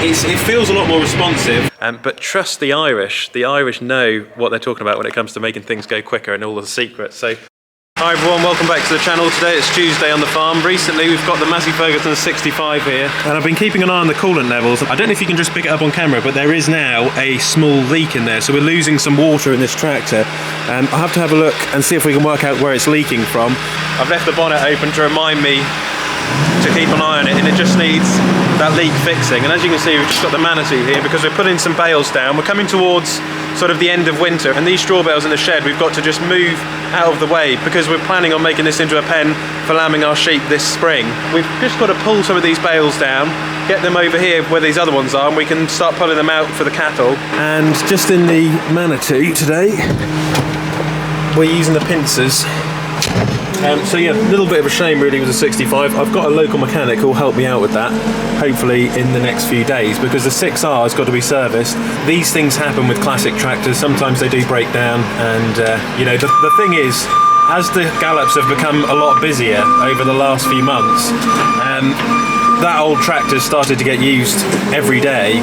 It feels a lot more responsive, but trust the Irish. The Irish know what they're talking about when it comes to making things go quicker and all the secrets. So, hi everyone, welcome back to the channel. Today it's Tuesday on the farm. Recently we've got the Massey Ferguson 65 here, and I've been keeping an eye on the coolant levels. I don't know if you can just pick it up on camera, but there is now a small leak in there, so we're losing some water in this tractor. I'll have to have a look and see if we can work out where it's leaking from. I've left the bonnet open to remind me to keep an eye on it, and it just needs that leak fixing. And as you can see, we've just got the Manitou here because we're putting some bales down. We're coming towards sort of the end of winter, and these straw bales in the shed we've got to just move out of the way because we're planning on making this into a pen for lambing our sheep this spring. We've just got to pull some of these bales down, get them over here where these other ones are, and we can start pulling them out for the cattle. And just in the Manitou today, we're using the pincers. So yeah, a little bit of a shame really with the 65. I've got a local mechanic who'll help me out with that, hopefully in the next few days, because the 6R has got to be serviced. These things happen with classic tractors, sometimes they do break down, and you know, the thing is, as the gallops have become a lot busier over the last few months, that old tractor started to get used every day,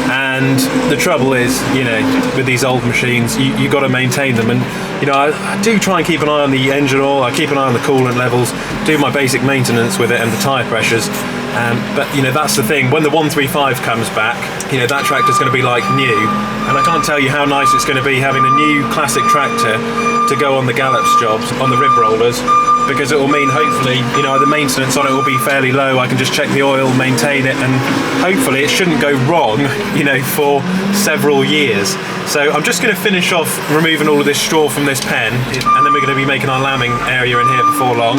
and the trouble is, you know, with these old machines, you've got to maintain them. And you know, I do try and keep an eye on the engine oil, I keep an eye on the coolant levels, do my basic maintenance with it and the tyre pressures. But you know, that's the thing, when the 135 comes back, you know, that tractor's going to be like new, and I can't tell you how nice it's going to be having a new classic tractor to go on the gallops jobs, on the rib rollers, because it will mean hopefully, you know, the maintenance on it will be fairly low. I can just check the oil, maintain it, and hopefully it shouldn't go wrong, you know, for several years. So I'm just going to finish off removing all of this straw from this pen, and then we're going to be making our lambing area in here before long.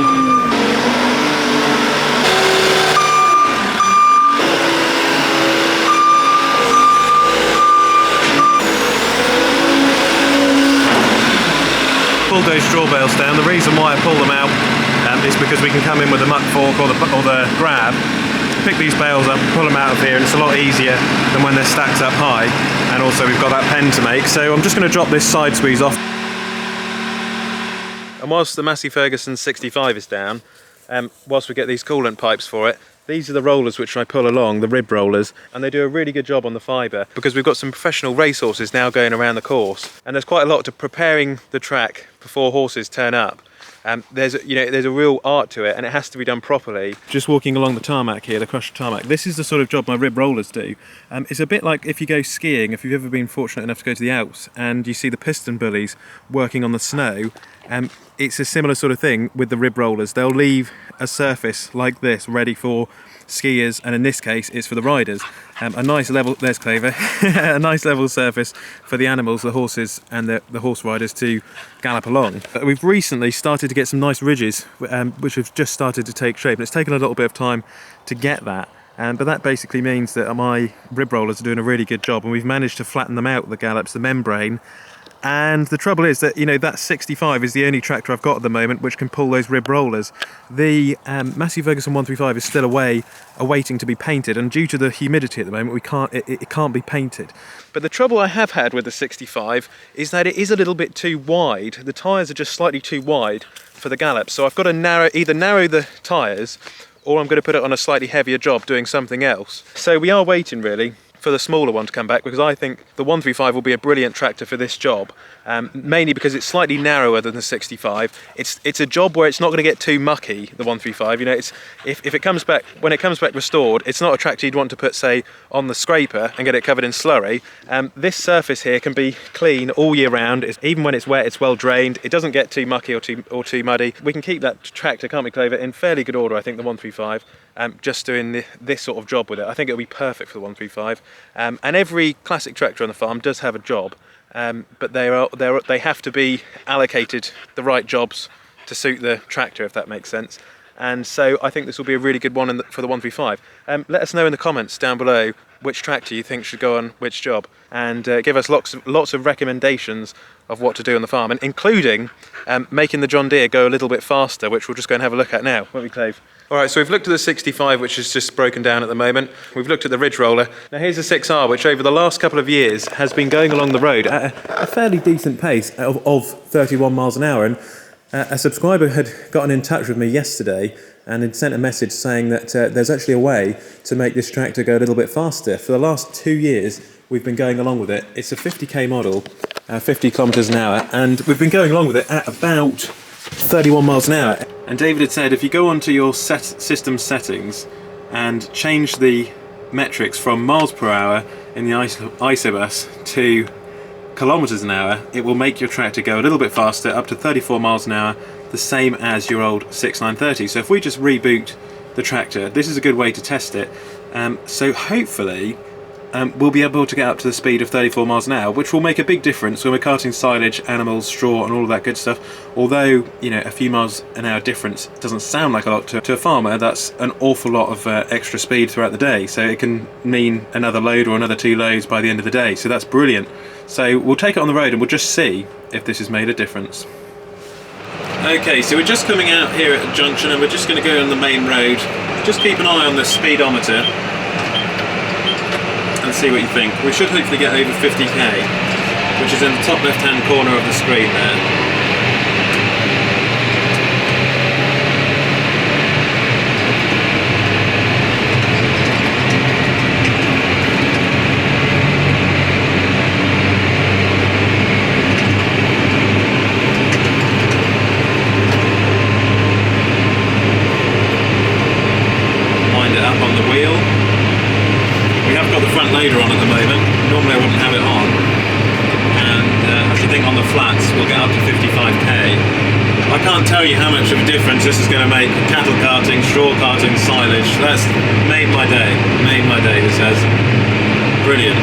Pulled those straw bales down. The reason why I pull them out is because we can come in with the muck fork or the grab, pick these bales up, pull them out of here, and it's a lot easier than when they're stacked up high. And also we've got that pen to make, so I'm just going to drop this side squeeze off. And whilst the Massey Ferguson 65 is down, whilst we get these coolant pipes for it, these are the rollers which I pull along, the rib rollers, and they do a really good job on the fibre because we've got some professional racehorses now going around the course, and there's quite a lot to preparing the track before horses turn up. There's a real art to it, and it has to be done properly. Just walking along the tarmac here, the crushed tarmac, this is the sort of job my rib rollers do. It's a bit like if you go skiing, if you've ever been fortunate enough to go to the Alps and you see the piston bullies working on the snow, it's a similar sort of thing with the rib rollers. They'll leave a surface like this ready for skiers, and in this case it's for the riders. A nice level, there's Clover, a nice level surface for the animals, the horses and the horse riders to gallop along. But we've recently started to get some nice ridges which have just started to take shape, and it's taken a little bit of time to get that. But that basically means that my rib rollers are doing a really good job, and we've managed to flatten them out, the gallops, the membrane. And the trouble is that, you know, that 65 is the only tractor I've got at the moment which can pull those rib rollers. The Massey Ferguson 135 is still awaiting to be painted, and due to the humidity at the moment, it can't be painted. But the trouble I have had with the 65 is that it is a little bit too wide. The tyres are just slightly too wide for the gallops, so I've got to either narrow the tyres, or I'm going to put it on a slightly heavier job doing something else. So we are waiting really for the smaller one to come back, because I think the 135 will be a brilliant tractor for this job, mainly because it's slightly narrower than the 65. It's a job where it's not going to get too mucky, the 135. You know, if it comes back, when it comes back restored, it's not a tractor you'd want to put, say, on the scraper and get it covered in slurry. This surface here can be clean all year round. Even when it's wet, it's well drained. It doesn't get too mucky or too muddy. We can keep that tractor, can't we, Clover, in fairly good order, I think, the 135. Just doing this sort of job with it. I think it'll be perfect for the 135. And every classic tractor on the farm does have a job, but they have to be allocated the right jobs to suit the tractor, if that makes sense. And so I think this will be a really good one for the 135. Let us know in the comments down below which tractor you think should go on which job, and give us lots of recommendations of what to do on the farm, and including making the John Deere go a little bit faster, which we'll just go and have a look at now, won't we, Clave? Alright, so we've looked at the 65, which is just broken down at the moment. We've looked at the ridge roller. Now here's the 6R, which over the last couple of years has been going along the road at a fairly decent pace of 31 miles an hour. And A subscriber had gotten in touch with me yesterday and had sent a message saying that there's actually a way to make this tractor go a little bit faster. For the last 2 years, we've been going along with it. It's a 50k model, 50 kilometers an hour, and we've been going along with it at about 31 miles an hour. And David had said if you go onto your system settings and change the metrics from miles per hour in the isobus to kilometers an hour, it will make your tractor go a little bit faster, up to 34 miles an hour, the same as your old 6930. So if we just reboot the tractor, this is a good way to test it. So hopefully we'll be able to get up to the speed of 34 miles an hour, which will make a big difference when we're carting silage, animals, straw and all of that good stuff. Although, you know, a few miles an hour difference doesn't sound like a lot to a farmer, that's an awful lot of extra speed throughout the day. So it can mean another load or another 2 loads by the end of the day. So that's brilliant. So we'll take it on the road and we'll just see if this has made a difference. Okay, so we're just coming out here at the junction and we're just going to go on the main road. Just keep an eye on the speedometer and see what you think. We should hopefully get over 50k, which is in the top left hand corner of the screen there. Loader on at the moment. Normally I wouldn't have it on, and I should think on the flats we'll get up to 55k. I can't tell you how much of a difference this is going to make. Cattle carting, straw carting, silage. That's made my day. Made my day, this has. Brilliant.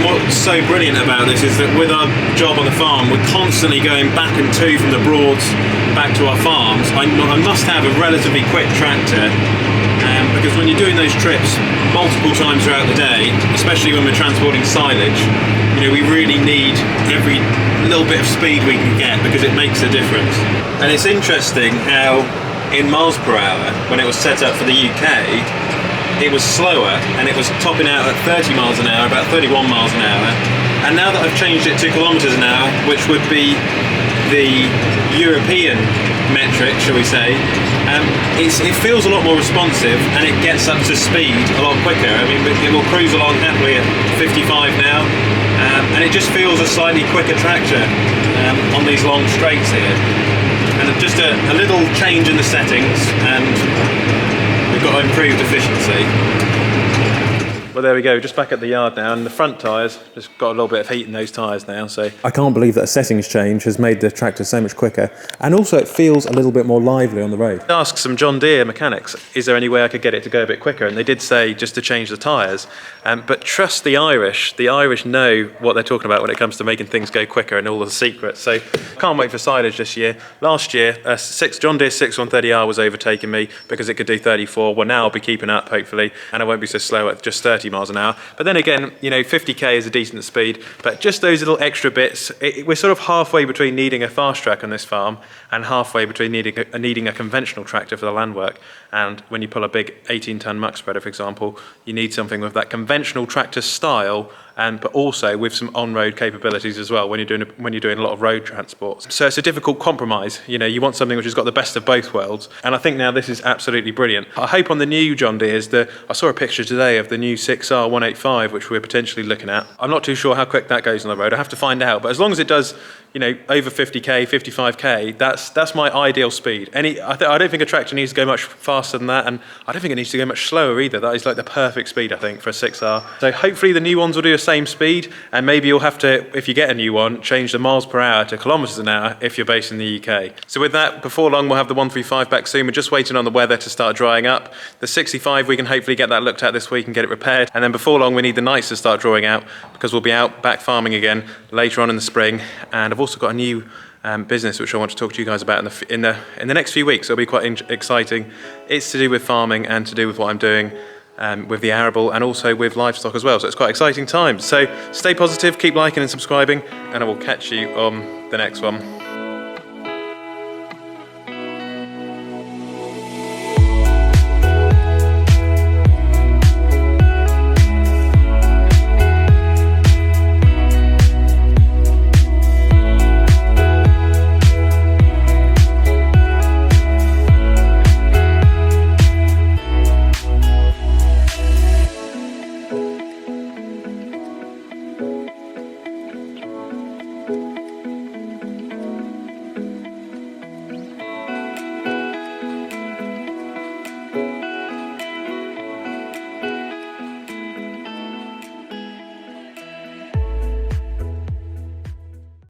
What's so brilliant about this is that with our job on the farm, we're constantly going back and to from the Broads back to our farms. I must have a relatively quick tractor, because when you're doing those trips multiple times throughout the day, especially when we're transporting silage, you know, we really need every little bit of speed we can get because it makes a difference. And it's interesting how in miles per hour, when it was set up for the UK, it was slower and it was topping out at 30 miles an hour, about 31 miles an hour. And now that I've changed it to kilometers an hour, which would be the European metric, shall we say, it feels a lot more responsive and it gets up to speed a lot quicker. I mean, it will cruise along happily at 55 now, and it just feels a slightly quicker tractor on these long straights here. And just a little change in the settings and we've got improved efficiency. Well, there we go, just back at the yard now, and the front tyres just got a little bit of heat in those tyres now, so I can't believe that a settings change has made the tractor so much quicker, and also it feels a little bit more lively on the road. I asked some John Deere mechanics, is there any way I could get it to go a bit quicker, and they did say just to change the tyres, but trust the Irish know what they're talking about when it comes to making things go quicker and all the secrets, so can't wait for silage this year. Last year, John Deere 6130R was overtaking me because it could do 34, well now I'll be keeping up hopefully, and I won't be so slow at just 30 miles an hour. But then again, you know, 50k is a decent speed, but just those little extra bits, we're sort of halfway between needing a fast track on this farm and halfway between needing a conventional tractor for the land work. And when you pull a big 18-ton muck spreader, for example, you need something with that conventional tractor style, but also with some on-road capabilities as well when you're doing a lot of road transport. So it's a difficult compromise. You know, you want something which has got the best of both worlds, and I think now this is absolutely brilliant. I hope on the new John Deere's, I saw a picture today of the new 6R185, which we're potentially looking at. I'm not too sure how quick that goes on the road. I have to find out, but as long as it does, you know, over 50k, 55k, that's my ideal speed. I don't think a tractor needs to go much faster than that, and I don't think it needs to go much slower either. That is like the perfect speed, I think, for a 6R. So hopefully the new ones will do the same speed, and maybe you'll have to, if you get a new one, change the miles per hour to kilometers an hour if you're based in the UK. So with that, before long we'll have the 135 back soon. We're just waiting on the weather to start drying up. The 65, we can hopefully get that looked at this week and get it repaired, and then before long we need the nights to start drawing out because we'll be out back farming again later on in the spring. And I've also got a new business which I want to talk to you guys about in the next few weeks. It'll be quite exciting. It's to do with farming and to do with what I'm doing with the arable and also with livestock as well. So it's quite exciting times. So stay positive, keep liking and subscribing, and I will catch you on the next one.